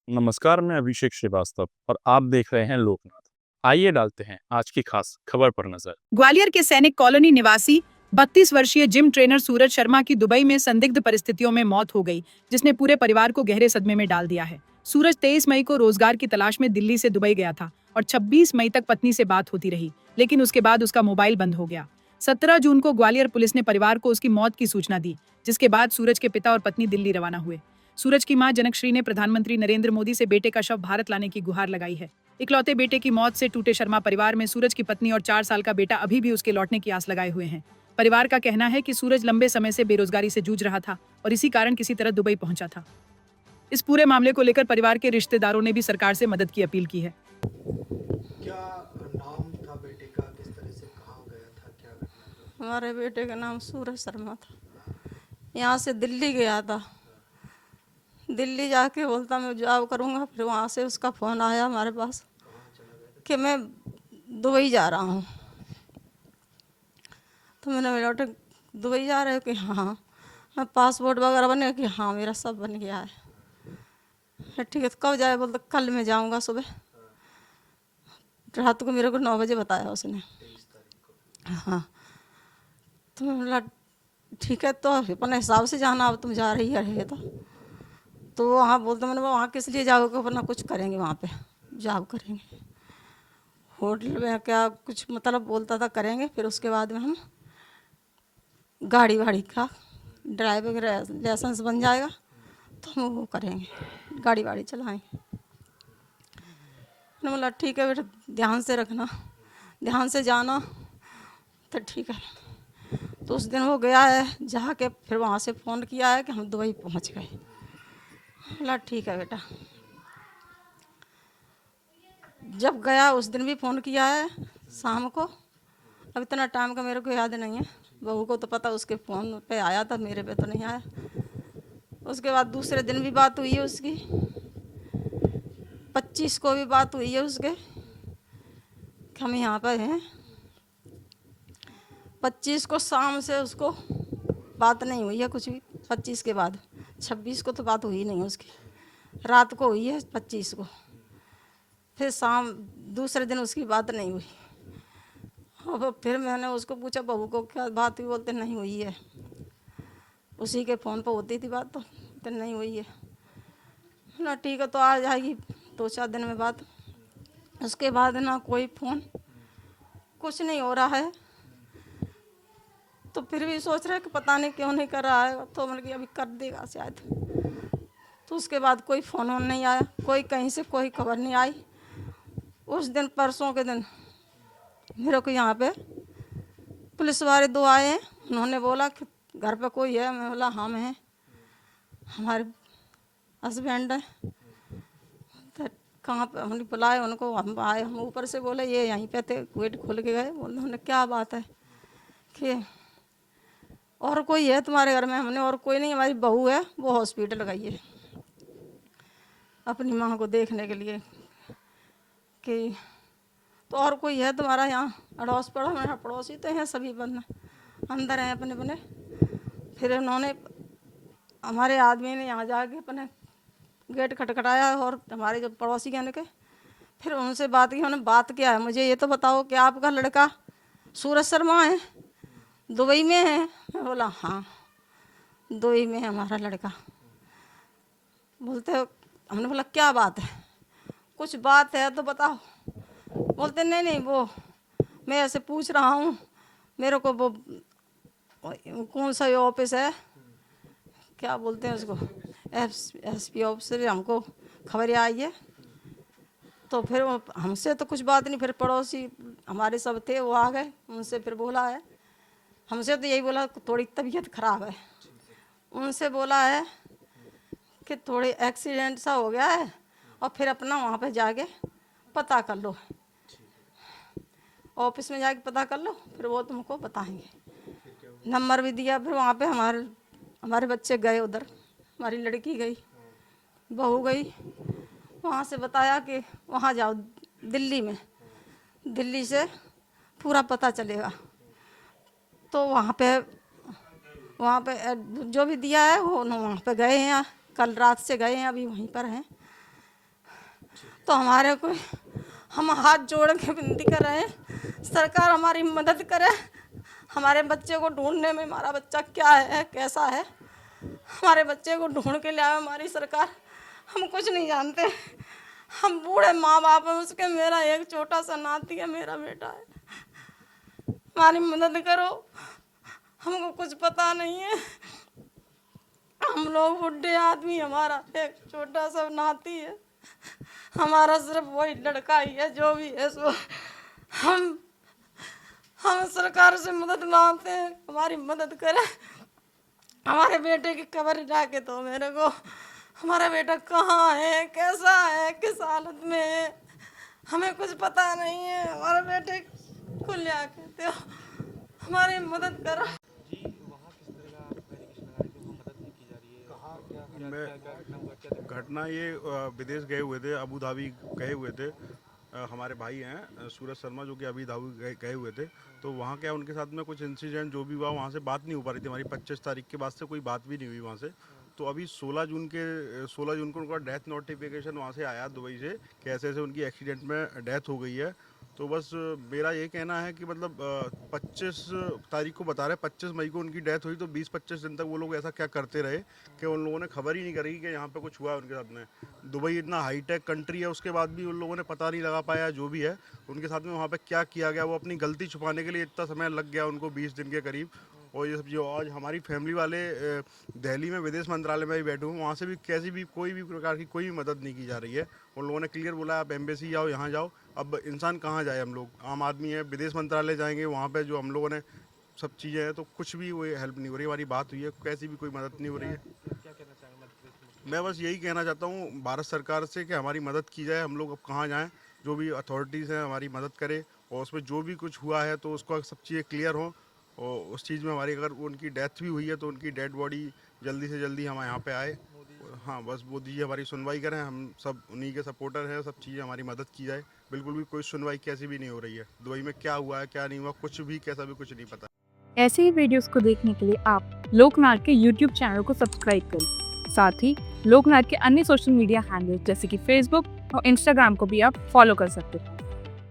नमस्कार, मैं अभिषेक श्रीवास्तव और आप देख रहे हैं लोकनाथ। आइए डालते हैं आज की खास खबर पर नजर। ग्वालियर के सैनिक कॉलोनी निवासी 32 वर्षीय जिम ट्रेनर सूरज शर्मा की दुबई में संदिग्ध परिस्थितियों में मौत हो गई, जिसने पूरे परिवार को गहरे सदमे में डाल दिया है। सूरज 23 मई को रोजगार की तलाश में दिल्ली से दुबई गया था और 26 मई तक पत्नी से बात होती रही, लेकिन उसके बाद उसका मोबाइल बंद हो गया। 17 जून को ग्वालियर पुलिस ने परिवार को उसकी मौत की सूचना दी, जिसके बाद सूरज के पिता और पत्नी दिल्ली रवाना हुए। सूरज की मां जनकश्री ने प्रधानमंत्री नरेंद्र मोदी से बेटे का शव भारत लाने की गुहार लगाई है। इकलौते बेटे की मौत से टूटे शर्मा परिवार में सूरज की पत्नी और 4 साल का बेटा अभी भी उसके लौटने की आस लगाए हुए हैं। परिवार का कहना है कि सूरज लंबे समय से बेरोजगारी से जूझ रहा था और इसी कारण किसी तरह दुबई पहुंचा था। इस पूरे मामले को लेकर परिवार के रिश्तेदारों ने भी सरकार से मदद की अपील की है। क्या नाम था बेटे का, किस तरह से कहाँ गया था, क्या घटना हुई? हमारे बेटे का नाम सूरज शर्मा था। यहाँ से दिल्ली गया था। दिल्ली जाके बोलता मैं जॉब करूँगा, फिर वहाँ से उसका फ़ोन आया हमारे पास कि मैं दुबई जा रहा हूँ। तो मैंने बोला बेटा दुबई जा रहे हो कि हाँ। मैं पासपोर्ट वगैरह बने कि हाँ मेरा सब बन गया है। ठीक है तो कब जाए, बोलते कल मैं जाऊँगा सुबह। रात को मेरे को 9 बजे बताया उसने। हाँ तो मैं बोला ठीक है तो अपने हिसाब से जाना, अब तुम जा रही है तो वहाँ बोलते मैंने वहाँ किस लिए जाओगे, अपना कुछ करेंगे वहाँ पे, जॉब करेंगे होटल में, क्या कुछ मतलब बोलता था करेंगे। फिर उसके बाद में हम गाड़ी वाड़ी का ड्राइविंग लाइसेंस बन जाएगा तो हम वो करेंगे, गाड़ी वाड़ी चलाएंगे। मैंने बोला ठीक है बेटा ध्यान से रखना, ध्यान से जाना। तो ठीक है तो उस दिन वो गया है, जाके फिर वहाँ से फ़ोन किया है कि हम दुबई पहुँच गए। बोला ठीक है बेटा। जब गया उस दिन भी फ़ोन किया है शाम को, अब इतना टाइम का मेरे को याद नहीं है, बहू को तो पता उसके फ़ोन पे आया था, मेरे पे तो नहीं आया। उसके बाद दूसरे दिन भी बात हुई है उसकी, 25 को भी बात हुई है उसके कि हम यहाँ पर हैं। 25 को शाम से उसको बात नहीं हुई है कुछ भी। 25 के बाद 26 को तो बात हुई नहीं उसकी, रात को हुई है 25 को। फिर शाम दूसरे दिन उसकी बात नहीं हुई। अब फिर मैंने उसको पूछा बहू को क्या बात हुई, बोलते नहीं हुई है। उसी के फ़ोन पर होती थी बात तो नहीं हुई है ना। ठीक है तो आ जाएगी 2-4 दिन में बात। उसके बाद ना कोई फ़ोन, कुछ नहीं हो रहा है। तो फिर भी सोच रहे कि पता नहीं क्यों नहीं कर रहा है, तो मतलब कि अभी कर देगा शायद। तो उसके बाद कोई फ़ोन वोन नहीं आया, कोई कहीं से कोई खबर नहीं आई। उस दिन परसों के दिन मेरे को यहाँ पे पुलिस वाले 2 आए हैं। उन्होंने बोला कि घर पे कोई है, मैं बोला हम हैं, हमारे हस्बैंड है। तो कहाँ पे हमने बुलाए उनको, हम आए, हम ऊपर से बोले ये यहीं पे थे, गेट खोल के गए। बोले उन्होंने क्या बात है कि और कोई है तुम्हारे घर में? हमने और कोई नहीं, हमारी बहू है वो हॉस्पिटल गई है अपनी माँ को देखने के लिए। कि तो और कोई है तुम्हारा यहाँ अड़ोस पड़ोस? मेरा पड़ोसी तो हैं सभी बंद अंदर हैं अपने अपने। फिर उन्होंने हमारे आदमी ने यहाँ जाके अपने गेट खटखटाया और हमारे जो पड़ोसी कहने के, फिर उनसे बात की। उन्होंने बात किया है, मुझे ये तो बताओ कि आपका लड़का सूरज शर्मा है, दुबई में है? मैं बोला हाँ दुबई में है हमारा लड़का। बोलते हमने बोला क्या बात है, कुछ बात है तो बताओ। बोलते नहीं नहीं वो मैं ऐसे पूछ रहा हूँ, मेरे को वो कौन सा ये ऑफिस है, क्या बोलते हैं उसको, एसपी ऑफिस से हमको खबर आई है। तो फिर हमसे तो कुछ बात नहीं, फिर पड़ोसी हमारे सब थे वो आ गए, उनसे फिर बोला है। हमसे तो यही बोला थोड़ी तबीयत खराब है, उनसे बोला है कि थोड़ी एक्सीडेंट सा हो गया है और फिर अपना वहाँ पे जाके पता कर लो, ऑफिस में जाके पता कर लो, फिर वो तुमको बताएंगे। नंबर भी दिया। फिर वहाँ पे हमारे बच्चे गए उधर, हमारी लड़की गई, बहू गई, वहाँ से बताया कि वहाँ जाओ दिल्ली में, दिल्ली से पूरा पता चलेगा। तो वहाँ पे वहाँ पे जो भी दिया है वो वहाँ पे गए हैं, कल रात से गए हैं, अभी वहीं पर हैं। तो हमारे को हम हाथ जोड़ के विनती कर रहे हैं, सरकार हमारी मदद करे। हमारे बच्चे को ढूंढने में, हमारा बच्चा क्या है कैसा है, हमारे बच्चे को ढूंढ के ले आए हमारी सरकार। हम कुछ नहीं जानते, हम बूढ़े माँ बाप हैं उसके, मेरा एक छोटा सा नाती है, मेरा बेटा है, हमारी मदद करो, हमको कुछ पता नहीं है। हम लोग बुढ़े आदमी, हमारा एक छोटा सा नाती है, हमारा सिर्फ वही लड़का ही है जो भी है सो। हम सरकार से मदद मांगते हैं, हमारी मदद करे, हमारे बेटे की खबर लाके दो मेरे को। हमारा बेटा कहाँ है, कैसा है, किस हालत में है, हमें कुछ पता नहीं है। हमारे बेटे को लाके दो, हमारी मदद करो। घटना ये विदेश गए हुए थे, अबू धाबी गए हुए थे। हमारे भाई हैं सूरज शर्मा जो कि अभी धाबी गए हुए थे। तो वहाँ क्या उनके साथ में कुछ इंसिडेंट जो भी हुआ, वहाँ से बात नहीं हो पा रही थी हमारी। 25 तारीख के बाद से कोई बात भी नहीं हुई वहाँ से। तो अभी 16 जून को उनका डेथ नोटिफिकेशन वहाँ से आया दुबई से कि ऐसे ऐसे उनकी एक्सीडेंट में डेथ हो गई है। तो बस मेरा ये कहना है कि मतलब 25 तारीख को बता रहे, 25 मई को उनकी डेथ हुई, तो 20-25 दिन तक वो लोग ऐसा क्या करते रहे कि उन लोगों ने खबर ही नहीं करी कि यहाँ पे कुछ हुआ है उनके साथ में। दुबई इतना हाईटेक कंट्री है, उसके बाद भी उन लोगों ने पता नहीं लगा पाया जो भी है उनके साथ में वहाँ पे क्या किया गया। वो अपनी गलती छुपाने के लिए इतना समय लग गया उनको, 20 दिन के करीब। और ये सब जो आज हमारी फैमिली वाले दिल्ली में विदेश मंत्रालय में भी बैठे हुए, वहाँ से भी कैसी भी कोई भी प्रकार की कोई भी मदद नहीं की जा रही है। उन लोगों ने क्लियर बोला आप एम्बेसी जाओ, यहाँ जाओ। अब इंसान कहाँ जाए, हम लोग आम आदमी है, विदेश मंत्रालय जाएंगे, वहाँ पे जो हम लोगों ने सब चीज़ें हैं, तो कुछ भी वो हेल्प नहीं हो रही। हमारी बात हुई है, कैसी भी कोई मदद नहीं हो रही है। मैं बस यही कहना चाहता हूँ भारत सरकार से कि हमारी मदद की जाए। हम लोग अब कहाँ जाएँ, जो भी अथॉरिटीज़ हैं हमारी मदद करें, और उसमें जो भी कुछ हुआ है तो उसको सब चीज़ें क्लियर हों। और उस चीज़ में हमारी अगर उनकी डेथ भी हुई है तो उनकी डेड बॉडी जल्दी से जल्दी हमारे यहाँ पे आए। हाँ, बस मोदी जी हमारी सुनवाई करें, हम सब उन्हीं के सपोर्टर हैं। सब चीज़ें हमारी मदद की जाए। बिल्कुल भी कोई सुनवाई कैसी भी नहीं हो रही है। दुबई में क्या हुआ है क्या नहीं हुआ, कुछ भी कैसा भी कुछ नहीं पता। ऐसे ही वीडियोस को देखने के लिए आप लोकनाथ के YouTube चैनल को सब्सक्राइब करें। साथ ही लोकनाथ के अन्य सोशल मीडिया हैंडल्स जैसे कि फेसबुक और इंस्टाग्राम को भी आप फॉलो कर सकते हैं।